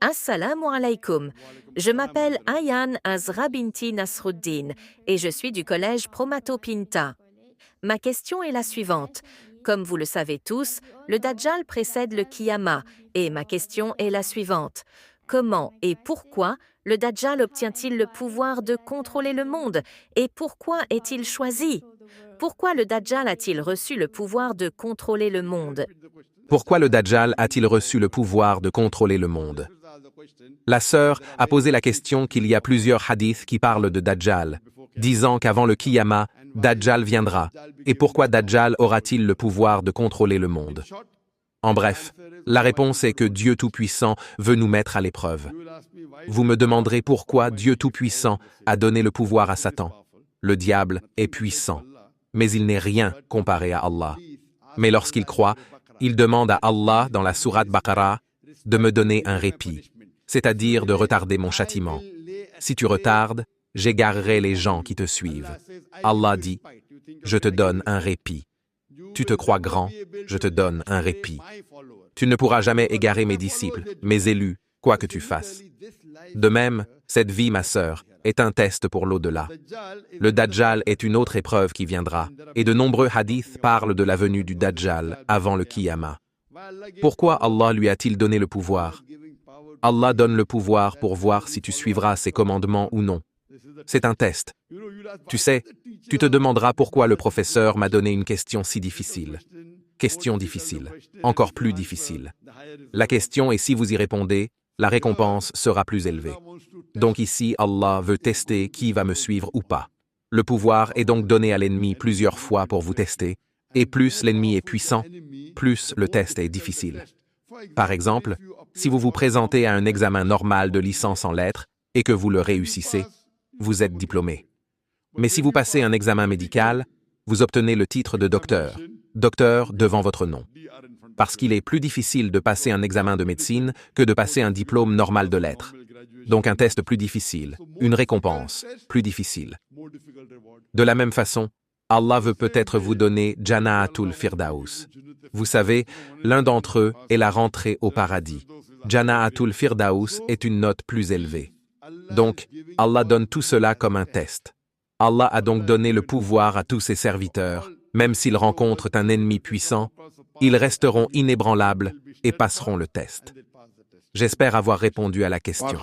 Assalamu alaikum. Je m'appelle Ayan Azra Binti Nasruddin et je suis du collège Promato Pinta. Ma question est la suivante. Comme vous le savez tous, le Dajjal précède le Kiyama et ma question est la suivante. Comment et pourquoi le Dajjal obtient-il le pouvoir de contrôler le monde et pourquoi est-il choisi? Pourquoi le Dajjal a-t-il reçu le pouvoir de contrôler le monde? Pourquoi le Dajjal a-t-il reçu le pouvoir de contrôler le monde? La sœur a posé la question qu'il y a plusieurs hadiths qui parlent de Dajjal, disant qu'avant le Kiyama, Dajjal viendra. Et pourquoi Dajjal aura-t-il le pouvoir de contrôler le monde? En bref, la réponse est que Dieu Tout-Puissant veut nous mettre à l'épreuve. Vous me demanderez pourquoi Dieu Tout-Puissant a donné le pouvoir à Satan. Le diable est puissant, mais il n'est rien comparé à Allah. Mais lorsqu'il croit, il demande à Allah dans la sourate Baqarah de me donner un répit, c'est-à-dire de retarder mon châtiment. Si tu retardes, j'égarerai les gens qui te suivent. Allah dit, je te donne un répit. Tu te crois grand, je te donne un répit. Tu ne pourras jamais égarer mes disciples, mes élus, quoi que tu fasses. De même, cette vie, ma sœur, est un test pour l'au-delà. Le Dajjal est une autre épreuve qui viendra, et de nombreux hadiths parlent de la venue du Dajjal avant le Kiyama. Pourquoi Allah lui a-t-il donné le pouvoir? Allah donne le pouvoir pour voir si tu suivras ses commandements ou non. C'est un test. Tu sais, tu te demanderas pourquoi le professeur m'a donné une question si difficile. Question difficile, encore plus difficile. La question est si vous y répondez, la récompense sera plus élevée. Donc ici, Allah veut tester qui va me suivre ou pas. Le pouvoir est donc donné à l'ennemi plusieurs fois pour vous tester, et plus l'ennemi est puissant, plus le test est difficile. Par exemple, si vous vous présentez à un examen normal de licence en lettres et que vous le réussissez, vous êtes diplômé. Mais si vous passez un examen médical, vous obtenez le titre de docteur devant votre nom. Parce qu'il est plus difficile de passer un examen de médecine que de passer un diplôme normal de lettres. Donc un test plus difficile, une récompense plus difficile. De la même façon, Allah veut peut-être vous donner Jannatul Firdaus. Vous savez, l'un d'entre eux est la rentrée au paradis. Jannatul Firdaus est une note plus élevée. Donc, Allah donne tout cela comme un test. Allah a donc donné le pouvoir à tous ses serviteurs. Même s'ils rencontrent un ennemi puissant, ils resteront inébranlables et passeront le test. J'espère avoir répondu à la question.